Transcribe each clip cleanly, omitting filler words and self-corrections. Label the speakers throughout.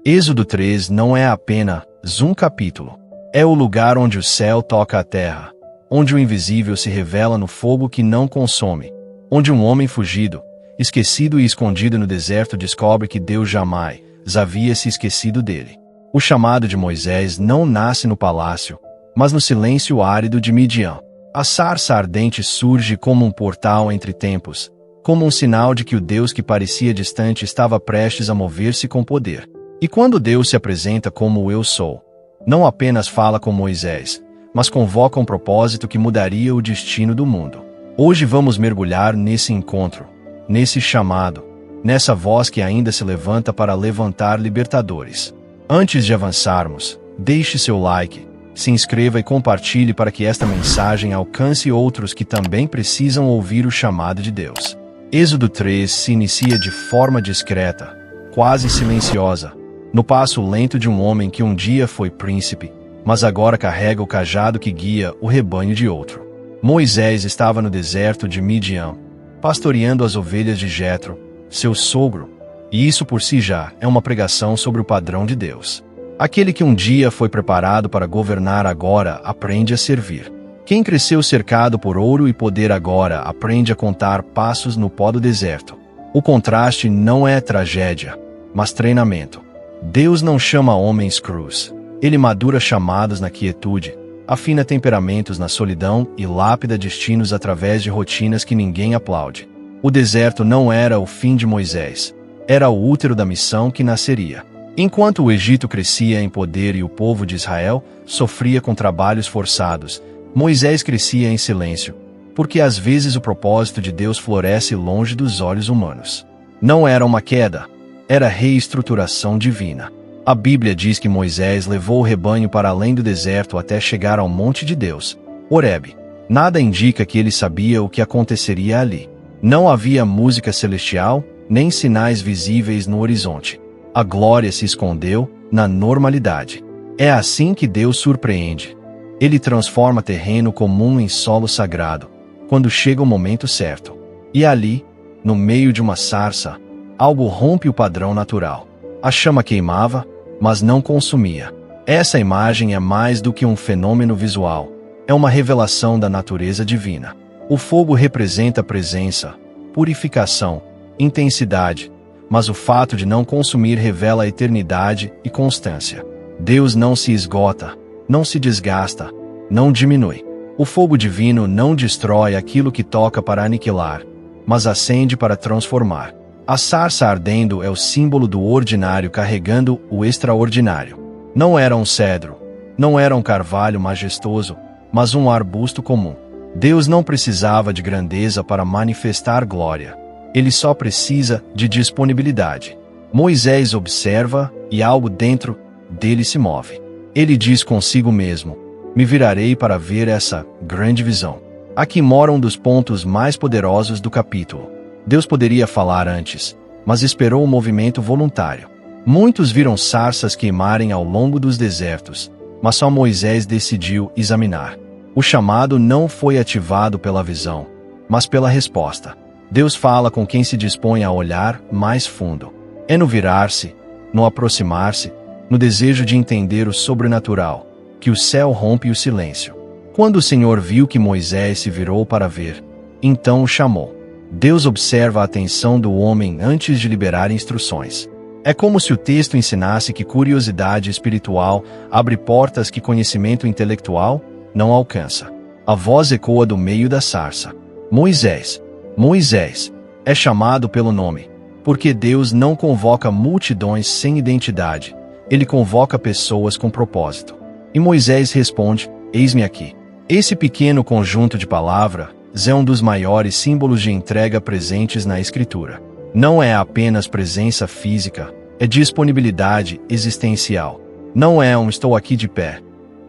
Speaker 1: Êxodo 3 não é apenas um capítulo. É o lugar onde o céu toca a terra, onde o invisível se revela no fogo que não consome, onde um homem fugido, esquecido e escondido no deserto descobre que Deus jamais havia se esquecido dele. O chamado de Moisés não nasce no palácio, mas no silêncio árido de Midian. A sarça ardente surge como um portal entre tempos, como um sinal de que o Deus que parecia distante estava prestes a mover-se com poder. E quando Deus se apresenta como o Eu Sou, não apenas fala com Moisés, mas convoca um propósito que mudaria o destino do mundo. Hoje vamos mergulhar nesse encontro, nesse chamado, nessa voz que ainda se levanta para levantar libertadores. Antes de avançarmos, deixe seu like, se inscreva e compartilhe para que esta mensagem alcance outros que também precisam ouvir o chamado de Deus. Êxodo 3 se inicia de forma discreta, quase silenciosa, no passo lento de um homem que um dia foi príncipe, mas agora carrega o cajado que guia o rebanho de outro. Moisés estava no deserto de Midian, pastoreando as ovelhas de Jetro, seu sogro, e isso por si já é uma pregação sobre o padrão de Deus. Aquele que um dia foi preparado para governar agora aprende a servir. Quem cresceu cercado por ouro e poder agora aprende a contar passos no pó do deserto. O contraste não é tragédia, mas treinamento. Deus não chama homens crus. Ele madura chamados na quietude, afina temperamentos na solidão e lápida destinos através de rotinas que ninguém aplaude. O deserto não era o fim de Moisés. Era o útero da missão que nasceria. Enquanto o Egito crescia em poder e o povo de Israel sofria com trabalhos forçados, Moisés crescia em silêncio, porque às vezes o propósito de Deus floresce longe dos olhos humanos. Não era uma queda, era reestruturação divina. A Bíblia diz que Moisés levou o rebanho para além do deserto até chegar ao monte de Deus, Horebe. Nada indica que ele sabia o que aconteceria ali. Não havia música celestial, nem sinais visíveis no horizonte. A glória se escondeu na normalidade. É assim que Deus surpreende. Ele transforma terreno comum em solo sagrado, quando chega o momento certo. E ali, no meio de uma sarça, algo rompe o padrão natural. A chama queimava, mas não consumia. Essa imagem é mais do que um fenômeno visual. É uma revelação da natureza divina. O fogo representa presença, purificação, intensidade, mas o fato de não consumir revela a eternidade e constância. Deus não se esgota, não se desgasta, não diminui. O fogo divino não destrói aquilo que toca para aniquilar, mas acende para transformar. A sarça ardendo é o símbolo do ordinário carregando o extraordinário. Não era um cedro, não era um carvalho majestoso, mas um arbusto comum. Deus não precisava de grandeza para manifestar glória. Ele só precisa de disponibilidade. Moisés observa e algo dentro dele se move. Ele diz consigo mesmo: me virarei para ver essa grande visão. Aqui mora um dos pontos mais poderosos do capítulo. Deus poderia falar antes, mas esperou o movimento voluntário. Muitos viram sarças queimarem ao longo dos desertos, mas só Moisés decidiu examinar. O chamado não foi ativado pela visão, mas pela resposta. Deus fala com quem se dispõe a olhar mais fundo. É no virar-se, no aproximar-se, no desejo de entender o sobrenatural, que o céu rompe o silêncio. Quando o Senhor viu que Moisés se virou para ver, então o chamou. Deus observa a atenção do homem antes de liberar instruções. É como se o texto ensinasse que curiosidade espiritual abre portas que conhecimento intelectual não alcança. A voz ecoa do meio da sarça. Moisés, Moisés, é chamado pelo nome, porque Deus não convoca multidões sem identidade, ele convoca pessoas com propósito. E Moisés responde: eis-me aqui. Esse pequeno conjunto de palavras é um dos maiores símbolos de entrega presentes na Escritura. Não é apenas presença física, é disponibilidade existencial. Não é um estou aqui de pé.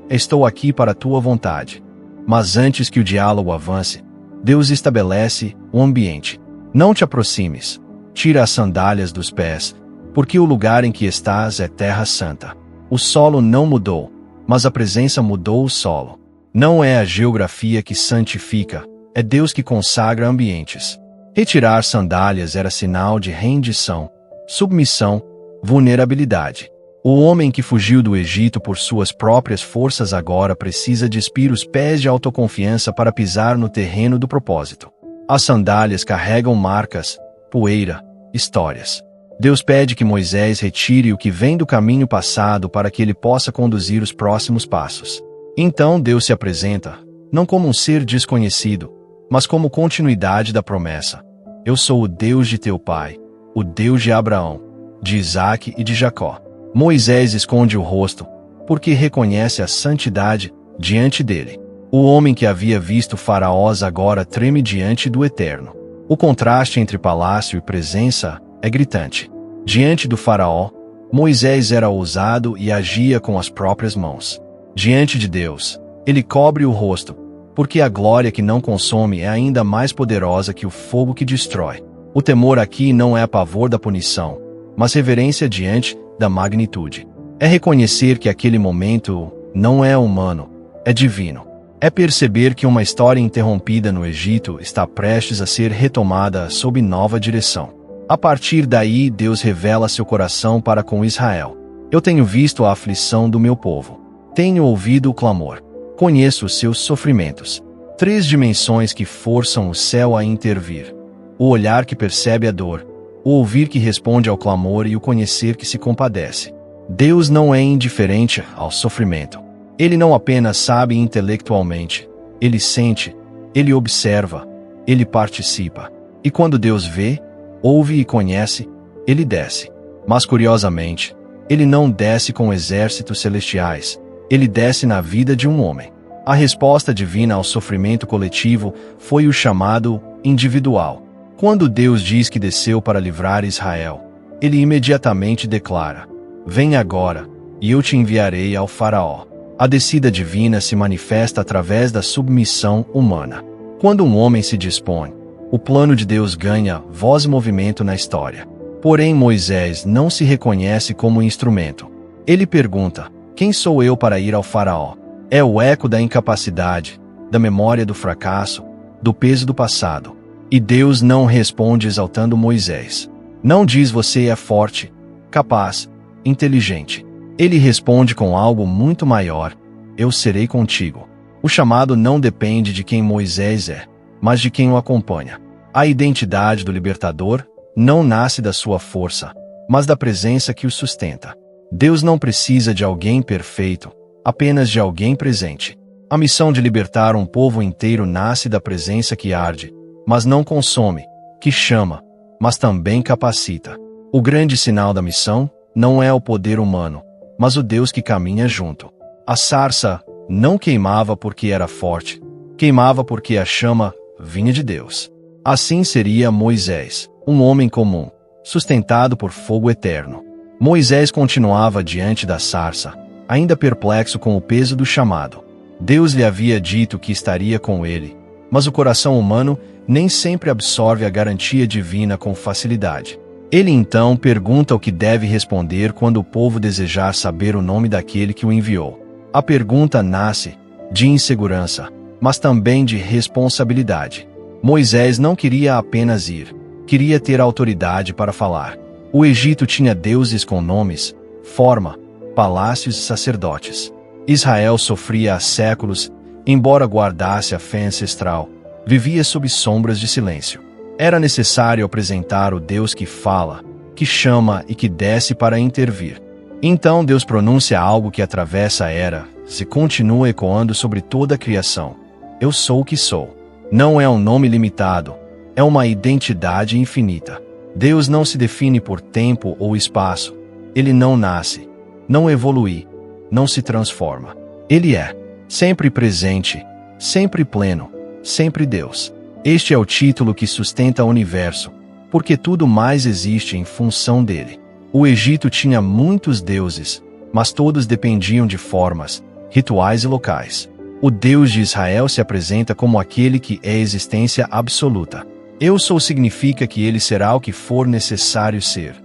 Speaker 1: Estou aqui para a tua vontade. Mas antes que o diálogo avance, Deus estabelece o ambiente. Não te aproximes. Tira as sandálias dos pés, porque o lugar em que estás é terra santa. O solo não mudou, mas a presença mudou o solo. Não é a geografia que santifica, é Deus que consagra ambientes. Retirar sandálias era sinal de rendição, submissão, vulnerabilidade. O homem que fugiu do Egito por suas próprias forças agora precisa despir os pés de autoconfiança para pisar no terreno do propósito. As sandálias carregam marcas, poeira, histórias. Deus pede que Moisés retire o que vem do caminho passado para que ele possa conduzir os próximos passos. Então Deus se apresenta, não como um ser desconhecido, mas como continuidade da promessa. Eu sou o Deus de teu pai, o Deus de Abraão, de Isaque e de Jacó. Moisés esconde o rosto, porque reconhece a santidade diante dele. O homem que havia visto Faraós agora treme diante do Eterno. O contraste entre palácio e presença é gritante. Diante do Faraó, Moisés era ousado e agia com as próprias mãos. Diante de Deus, ele cobre o rosto, porque a glória que não consome é ainda mais poderosa que o fogo que destrói. O temor aqui não é pavor da punição, mas reverência diante da magnitude. É reconhecer que aquele momento não é humano, é divino. É perceber que uma história interrompida no Egito está prestes a ser retomada sob nova direção. A partir daí, Deus revela seu coração para com Israel. Eu tenho visto a aflição do meu povo. Tenho ouvido o clamor. Conheço os seus sofrimentos. 3 dimensões que forçam o céu a intervir. O olhar que percebe a dor, o ouvir que responde ao clamor e o conhecer que se compadece. Deus não é indiferente ao sofrimento. Ele não apenas sabe intelectualmente, ele sente, ele observa, ele participa. E quando Deus vê, ouve e conhece, ele desce. Mas curiosamente, ele não desce com exércitos celestiais, ele desce na vida de um homem. A resposta divina ao sofrimento coletivo foi o chamado individual. Quando Deus diz que desceu para livrar Israel, ele imediatamente declara: vem agora, e eu te enviarei ao Faraó. A descida divina se manifesta através da submissão humana. Quando um homem se dispõe, o plano de Deus ganha voz e movimento na história. Porém, Moisés não se reconhece como instrumento. Ele pergunta: quem sou eu para ir ao Faraó? É o eco da incapacidade, da memória do fracasso, do peso do passado. E Deus não responde exaltando Moisés. Não diz você é forte, capaz, inteligente. Ele responde com algo muito maior: eu serei contigo. O chamado não depende de quem Moisés é, mas de quem o acompanha. A identidade do libertador não nasce da sua força, mas da presença que o sustenta. Deus não precisa de alguém perfeito, apenas de alguém presente. A missão de libertar um povo inteiro nasce da presença que arde, mas não consome, que chama, mas também capacita. O grande sinal da missão não é o poder humano, mas o Deus que caminha junto. A sarça não queimava porque era forte, queimava porque a chama vinha de Deus. Assim seria Moisés, um homem comum, sustentado por fogo eterno. Moisés continuava diante da sarça, ainda perplexo com o peso do chamado. Deus lhe havia dito que estaria com ele, mas o coração humano nem sempre absorve a garantia divina com facilidade. Ele então pergunta o que deve responder quando o povo desejar saber o nome daquele que o enviou. A pergunta nasce de insegurança, mas também de responsabilidade. Moisés não queria apenas ir, queria ter autoridade para falar. O Egito tinha deuses com nomes, forma, palácios e sacerdotes. Israel sofria há séculos, embora guardasse a fé ancestral, vivia sob sombras de silêncio. Era necessário apresentar o Deus que fala, que chama e que desce para intervir. Então Deus pronuncia algo que atravessa eras e continua ecoando sobre toda a criação. Eu sou o que sou. Não é um nome limitado, é uma identidade infinita. Deus não se define por tempo ou espaço. Ele não nasce, não evolui, não se transforma. Ele é sempre presente, sempre pleno, sempre Deus. Este é o título que sustenta o universo, porque tudo mais existe em função dele. O Egito tinha muitos deuses, mas todos dependiam de formas, rituais e locais. O Deus de Israel se apresenta como aquele que é existência absoluta. Eu sou significa que ele será o que for necessário ser.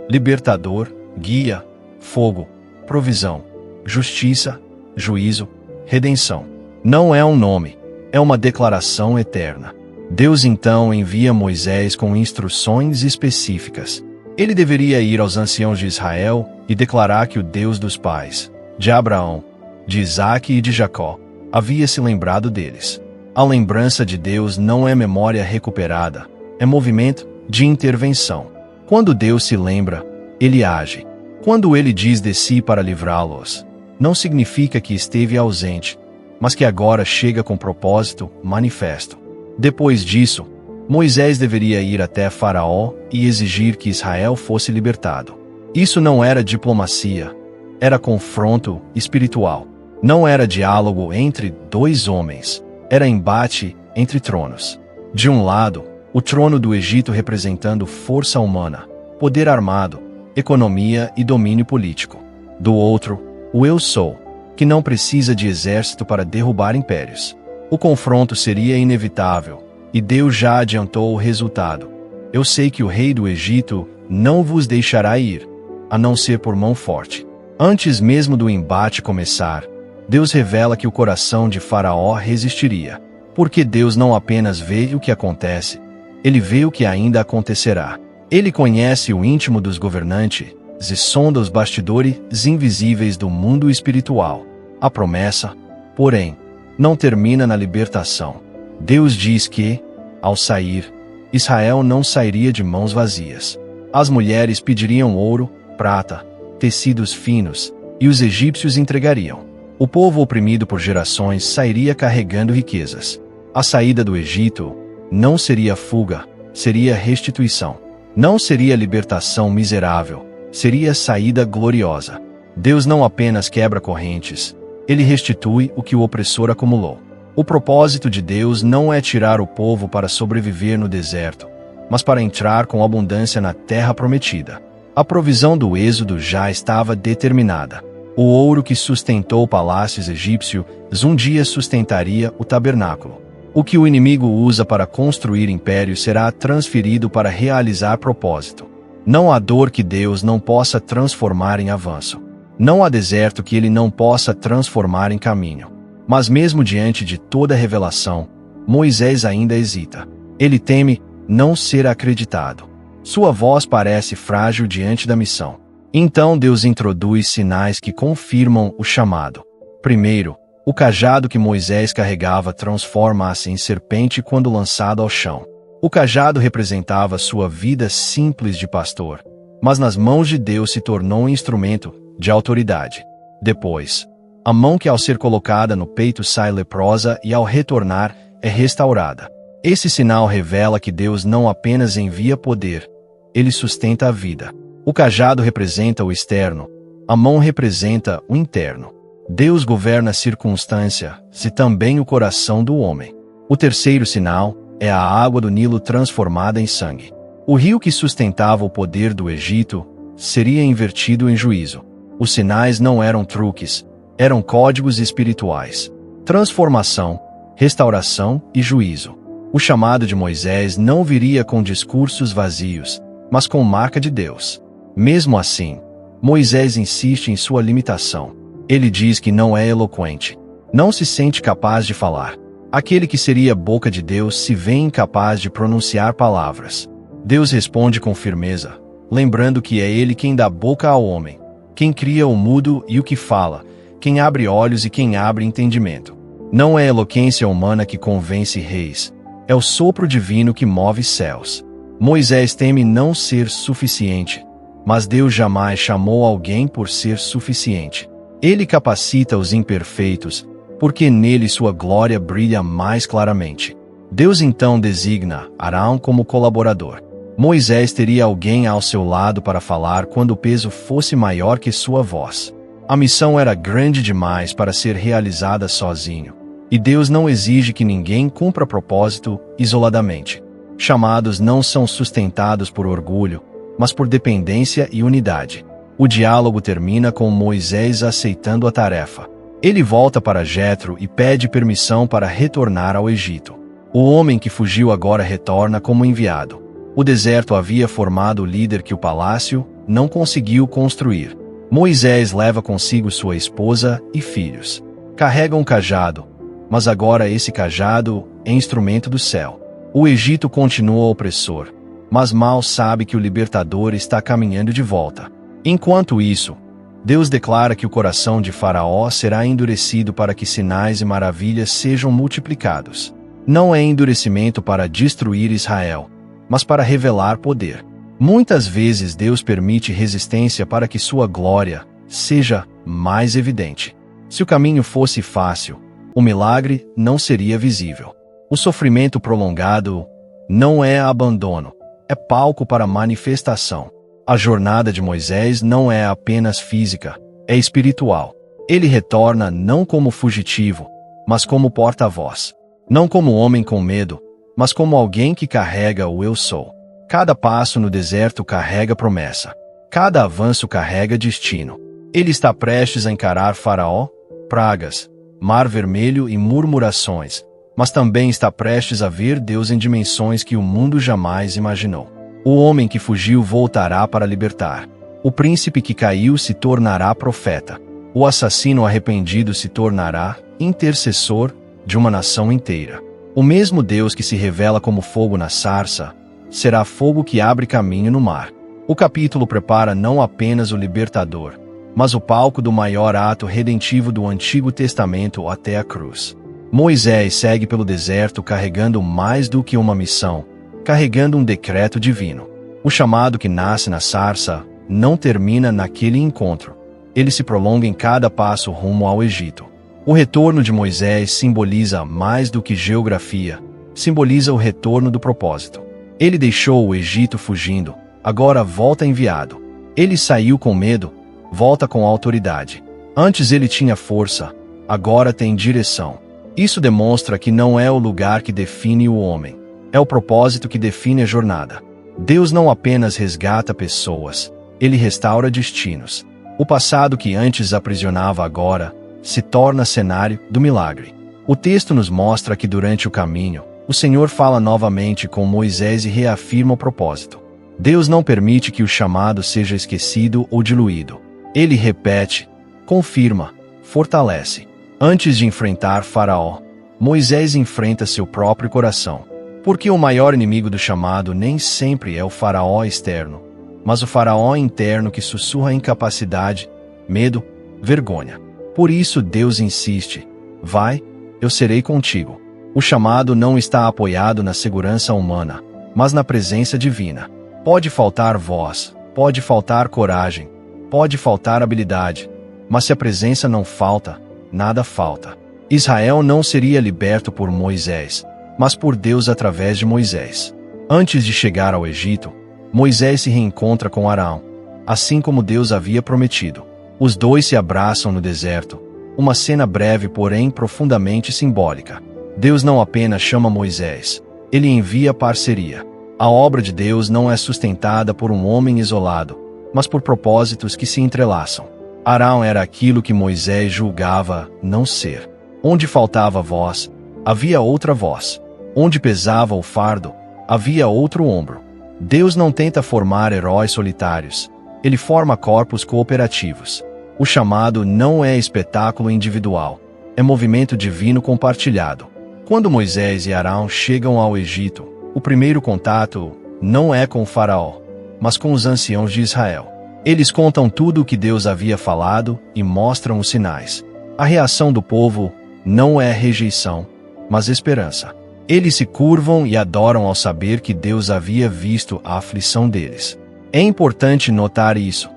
Speaker 1: Libertador, guia, fogo, provisão, justiça, juízo, redenção. Não é um nome, é uma declaração eterna. Deus então envia Moisés com instruções específicas. Ele deveria ir aos anciãos de Israel e declarar que o Deus dos pais, de Abraão, de Isaque e de Jacó, havia se lembrado deles. A lembrança de Deus não é memória recuperada, é movimento de intervenção. Quando Deus se lembra, ele age. Quando ele diz de si para livrá-los, não significa que esteve ausente, mas que agora chega com propósito manifesto. Depois disso, Moisés deveria ir até Faraó e exigir que Israel fosse libertado. Isso não era diplomacia, era confronto espiritual. Não era diálogo entre dois homens, era embate entre tronos. De um lado, o trono do Egito representando força humana, poder armado, economia e domínio político. Do outro, o Eu Sou, que não precisa de exército para derrubar impérios. O confronto seria inevitável, e Deus já adiantou o resultado. Eu sei que o rei do Egito não vos deixará ir, a não ser por mão forte. Antes mesmo do embate começar, Deus revela que o coração de Faraó resistiria, porque Deus não apenas vê o que acontece, ele vê o que ainda acontecerá. Ele conhece o íntimo dos governantes e sonda os bastidores invisíveis do mundo espiritual. A promessa, porém, não termina na libertação. Deus diz que, ao sair, Israel não sairia de mãos vazias. As mulheres pediriam ouro, prata, tecidos finos, e os egípcios entregariam. O povo oprimido por gerações sairia carregando riquezas. A saída do Egito não seria fuga, seria restituição. Não seria libertação miserável, seria saída gloriosa. Deus não apenas quebra correntes, ele restitui o que o opressor acumulou. O propósito de Deus não é tirar o povo para sobreviver no deserto, mas para entrar com abundância na terra prometida. A provisão do êxodo já estava determinada. O ouro que sustentou o palácio egípcio um dia sustentaria o tabernáculo. O que o inimigo usa para construir império será transferido para realizar propósito. Não há dor que Deus não possa transformar em avanço. Não há deserto que ele não possa transformar em caminho. Mas mesmo diante de toda a revelação, Moisés ainda hesita. Ele teme não ser acreditado. Sua voz parece frágil diante da missão. Então Deus introduz sinais que confirmam o chamado. Primeiro, o cajado que Moisés carregava transforma-se em serpente quando lançado ao chão. O cajado representava sua vida simples de pastor, mas nas mãos de Deus se tornou um instrumento de autoridade. Depois, a mão que ao ser colocada no peito sai leprosa e ao retornar é restaurada. Esse sinal revela que Deus não apenas envia poder, ele sustenta a vida. O cajado representa o externo, a mão representa o interno. Deus governa a circunstância, se também o coração do homem. O terceiro sinal é a água do Nilo transformada em sangue. O rio que sustentava o poder do Egito seria invertido em juízo. Os sinais não eram truques, eram códigos espirituais. Transformação, restauração e juízo. O chamado de Moisés não viria com discursos vazios, mas com marca de Deus. Mesmo assim, Moisés insiste em sua limitação. Ele diz que não é eloquente. Não se sente capaz de falar. Aquele que seria a boca de Deus se vê incapaz de pronunciar palavras. Deus responde com firmeza, lembrando que é ele quem dá boca ao homem, quem cria o mudo e o que fala, quem abre olhos e quem abre entendimento. Não é eloquência humana que convence reis, é o sopro divino que move céus. Moisés teme não ser suficiente, mas Deus jamais chamou alguém por ser suficiente. Ele capacita os imperfeitos, porque nele sua glória brilha mais claramente. Deus então designa Arão como colaborador. Moisés teria alguém ao seu lado para falar quando o peso fosse maior que sua voz. A missão era grande demais para ser realizada sozinho, e Deus não exige que ninguém cumpra propósito isoladamente. Chamados não são sustentados por orgulho, mas por dependência e unidade. O diálogo termina com Moisés aceitando a tarefa. Ele volta para Jetro e pede permissão para retornar ao Egito. O homem que fugiu agora retorna como enviado. O deserto havia formado o líder que o palácio não conseguiu construir. Moisés leva consigo sua esposa e filhos. Carrega um cajado, mas agora esse cajado é instrumento do céu. O Egito continua opressor, mas mal sabe que o libertador está caminhando de volta. Enquanto isso, Deus declara que o coração de Faraó será endurecido para que sinais e maravilhas sejam multiplicados. Não é endurecimento para destruir Israel, mas para revelar poder. Muitas vezes Deus permite resistência para que sua glória seja mais evidente. Se o caminho fosse fácil, o milagre não seria visível. O sofrimento prolongado não é abandono, é palco para manifestação. A jornada de Moisés não é apenas física, é espiritual. Ele retorna não como fugitivo, mas como porta-voz. Não como homem com medo, mas como alguém que carrega o eu sou. Cada passo no deserto carrega promessa. Cada avanço carrega destino. Ele está prestes a encarar Faraó, pragas, mar vermelho e murmurações, mas também está prestes a ver Deus em dimensões que o mundo jamais imaginou. O homem que fugiu voltará para libertar. O príncipe que caiu se tornará profeta. O assassino arrependido se tornará intercessor de uma nação inteira. O mesmo Deus que se revela como fogo na sarça, será fogo que abre caminho no mar. O capítulo prepara não apenas o libertador, mas o palco do maior ato redentivo do Antigo Testamento até a cruz. Moisés segue pelo deserto carregando mais do que uma missão, carregando um decreto divino. O chamado que nasce na sarça não termina naquele encontro. Ele se prolonga em cada passo rumo ao Egito. O retorno de Moisés simboliza mais do que geografia, simboliza o retorno do propósito. Ele deixou o Egito fugindo, agora volta enviado. Ele saiu com medo, volta com autoridade. Antes ele tinha força, agora tem direção. Isso demonstra que não é o lugar que define o homem, é o propósito que define a jornada. Deus não apenas resgata pessoas, ele restaura destinos. O passado que antes aprisionava agora se torna cenário do milagre. O texto nos mostra que durante o caminho, o Senhor fala novamente com Moisés e reafirma o propósito. Deus não permite que o chamado seja esquecido ou diluído. Ele repete, confirma, fortalece. Antes de enfrentar Faraó, Moisés enfrenta seu próprio coração. Porque o maior inimigo do chamado nem sempre é o Faraó externo, mas o Faraó interno que sussurra incapacidade, medo, vergonha. Por isso Deus insiste, vai, eu serei contigo. O chamado não está apoiado na segurança humana, mas na presença divina. Pode faltar voz, pode faltar coragem, pode faltar habilidade, mas se a presença não falta, nada falta. Israel não seria liberto por Moisés, mas por Deus através de Moisés. Antes de chegar ao Egito, Moisés se reencontra com Arão, assim como Deus havia prometido. Os dois se abraçam no deserto, uma cena breve porém profundamente simbólica. Deus não apenas chama Moisés, ele envia parceria. A obra de Deus não é sustentada por um homem isolado, mas por propósitos que se entrelaçam. Arão era aquilo que Moisés julgava não ser. Onde faltava voz, havia outra voz. Onde pesava o fardo, havia outro ombro. Deus não tenta formar heróis solitários, ele forma corpos cooperativos. O chamado não é espetáculo individual, é movimento divino compartilhado. Quando Moisés e Arão chegam ao Egito, o primeiro contato não é com o Faraó, mas com os anciãos de Israel. Eles contam tudo o que Deus havia falado e mostram os sinais. A reação do povo não é rejeição, mas esperança. Eles se curvam e adoram ao saber que Deus havia visto a aflição deles. É importante notar isso.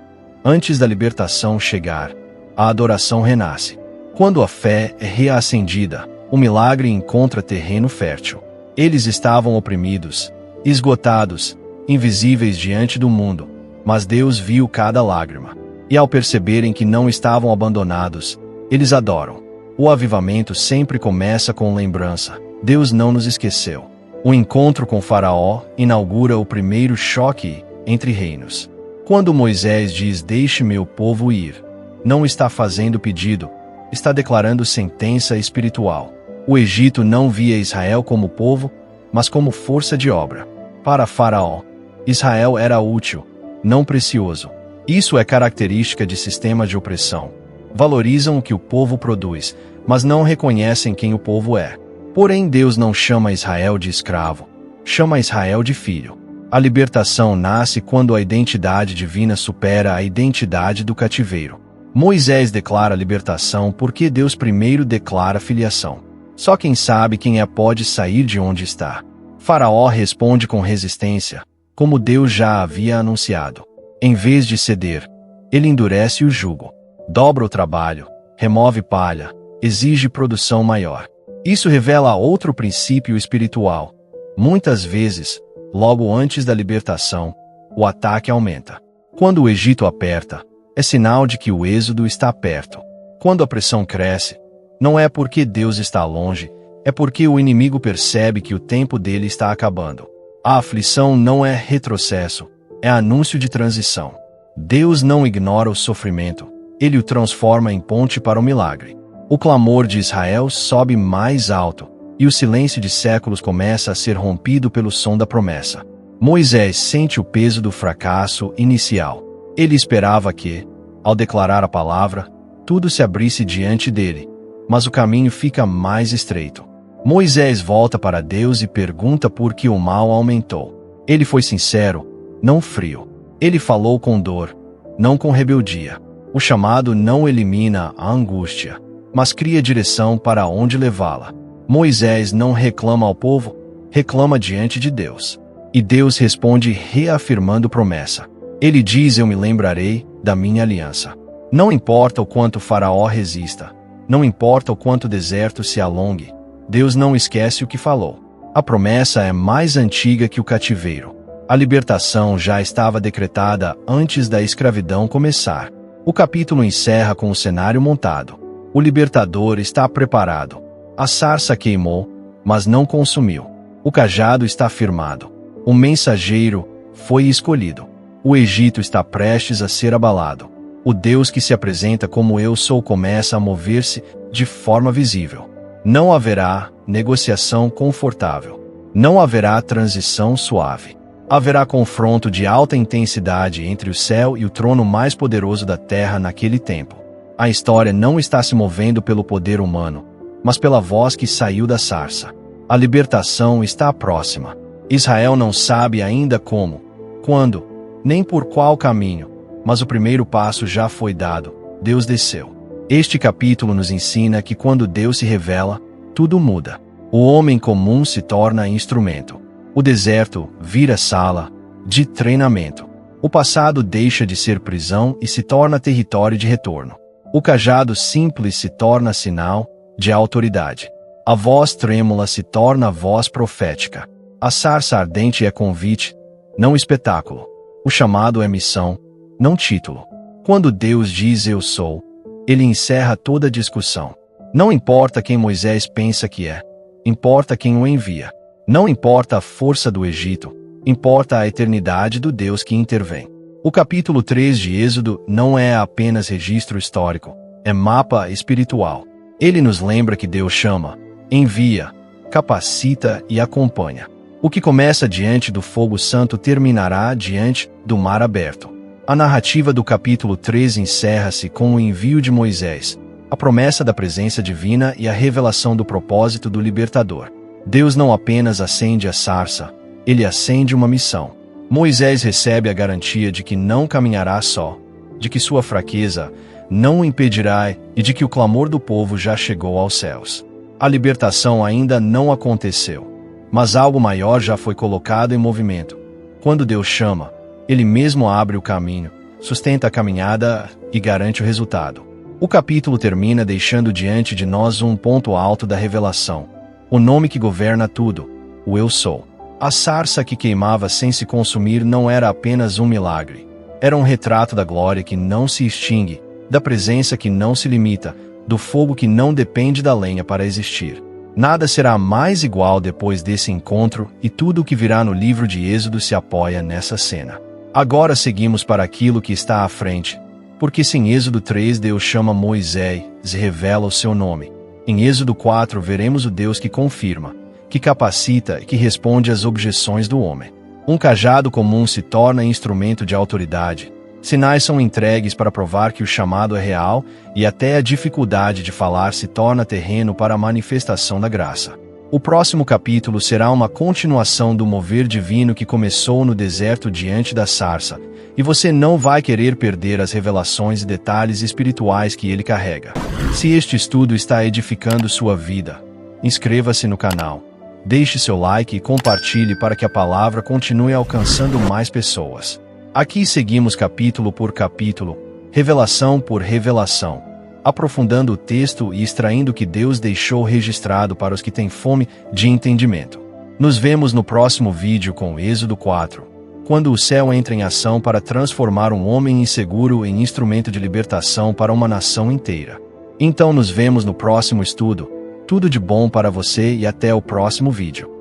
Speaker 1: Antes da libertação chegar, a adoração renasce. Quando a fé é reacendida, o milagre encontra terreno fértil. Eles estavam oprimidos, esgotados, invisíveis diante do mundo, mas Deus viu cada lágrima. E ao perceberem que não estavam abandonados, eles adoram. O avivamento sempre começa com lembrança. Deus não nos esqueceu. O encontro com Faraó inaugura o primeiro choque entre reinos. Quando Moisés diz, deixe meu povo ir, não está fazendo pedido, está declarando sentença espiritual. O Egito não via Israel como povo, mas como força de obra. Para Faraó, Israel era útil, não precioso. Isso é característica de sistemas de opressão. Valorizam o que o povo produz, mas não reconhecem quem o povo é. Porém, Deus não chama Israel de escravo, chama Israel de filho. A libertação nasce quando a identidade divina supera a identidade do cativeiro. Moisés declara a libertação porque Deus primeiro declara a filiação. Só quem sabe quem é pode sair de onde está. Faraó responde com resistência, como Deus já havia anunciado. Em vez de ceder, ele endurece o jugo, dobra o trabalho, remove palha, exige produção maior. Isso revela outro princípio espiritual. Muitas vezes, logo antes da libertação, o ataque aumenta. Quando o Egito aperta, é sinal de que o êxodo está perto. Quando a pressão cresce, não é porque Deus está longe, é porque o inimigo percebe que o tempo dele está acabando. A aflição não é retrocesso, é anúncio de transição. Deus não ignora o sofrimento, ele o transforma em ponte para o milagre. O clamor de Israel sobe mais alto, e o silêncio de séculos começa a ser rompido pelo som da promessa. Moisés sente o peso do fracasso inicial. Ele esperava que, ao declarar a palavra, tudo se abrisse diante dele, mas o caminho fica mais estreito. Moisés volta para Deus e pergunta por que o mal aumentou. Ele foi sincero, não frio. Ele falou com dor, não com rebeldia. O chamado não elimina a angústia, mas cria direção para onde levá-la. Moisés não reclama ao povo, reclama diante de Deus. E Deus responde reafirmando promessa. Ele diz: eu me lembrarei da minha aliança. Não importa o quanto Faraó resista, não importa o quanto o deserto se alongue, Deus não esquece o que falou. A promessa é mais antiga que o cativeiro. A libertação já estava decretada antes da escravidão começar. O capítulo encerra com o cenário montado. O libertador está preparado. A sarça queimou, mas não consumiu. O cajado está firmado. O mensageiro foi escolhido. O Egito está prestes a ser abalado. O Deus que se apresenta como Eu Sou começa a mover-se de forma visível. Não haverá negociação confortável. Não haverá transição suave. Haverá confronto de alta intensidade entre o céu e o trono mais poderoso da terra naquele tempo. A história não está se movendo pelo poder humano, mas pela voz que saiu da sarça. A libertação está próxima. Israel não sabe ainda como, quando, nem por qual caminho, mas o primeiro passo já foi dado. Deus desceu. Este capítulo nos ensina que quando Deus se revela, tudo muda. O homem comum se torna instrumento. O deserto vira sala de treinamento. O passado deixa de ser prisão e se torna território de retorno. O cajado simples se torna sinal de autoridade. A voz trêmula se torna voz profética. A sarça ardente é convite, não espetáculo. O chamado é missão, não título. Quando Deus diz eu sou, ele encerra toda discussão. Não importa quem Moisés pensa que é, importa quem o envia. Não importa a força do Egito, importa a eternidade do Deus que intervém. O capítulo 3 de Êxodo não é apenas registro histórico, é mapa espiritual. Ele nos lembra que Deus chama, envia, capacita e acompanha. O que começa diante do fogo santo terminará diante do mar aberto. A narrativa do capítulo 3 encerra-se com o envio de Moisés, a promessa da presença divina e a revelação do propósito do libertador. Deus não apenas acende a sarça, ele acende uma missão. Moisés recebe a garantia de que não caminhará só, de que sua fraqueza não o impedirá e de que o clamor do povo já chegou aos céus. A libertação ainda não aconteceu, mas algo maior já foi colocado em movimento. Quando Deus chama, ele mesmo abre o caminho, sustenta a caminhada e garante o resultado. O capítulo termina deixando diante de nós um ponto alto da revelação. O nome que governa tudo, o Eu Sou. A sarça que queimava sem se consumir não era apenas um milagre. Era um retrato da glória que não se extingue, da presença que não se limita, do fogo que não depende da lenha para existir. Nada será mais igual depois desse encontro e tudo o que virá no livro de Êxodo se apoia nessa cena. Agora seguimos para aquilo que está à frente, porque se em Êxodo 3 Deus chama Moisés e revela o seu nome. Em Êxodo 4 veremos o Deus que confirma, que capacita e que responde às objeções do homem. Um cajado comum se torna instrumento de autoridade. Sinais são entregues para provar que o chamado é real e até a dificuldade de falar se torna terreno para a manifestação da graça. O próximo capítulo será uma continuação do mover divino que começou no deserto diante da sarça, e você não vai querer perder as revelações e detalhes espirituais que ele carrega. Se este estudo está edificando sua vida, inscreva-se no canal, deixe seu like e compartilhe para que a palavra continue alcançando mais pessoas. Aqui seguimos capítulo por capítulo, revelação por revelação, aprofundando o texto e extraindo o que Deus deixou registrado para os que têm fome de entendimento. Nos vemos no próximo vídeo com Êxodo 4, quando o céu entra em ação para transformar um homem inseguro em instrumento de libertação para uma nação inteira. Então nos vemos no próximo estudo. Tudo de bom para você e até o próximo vídeo.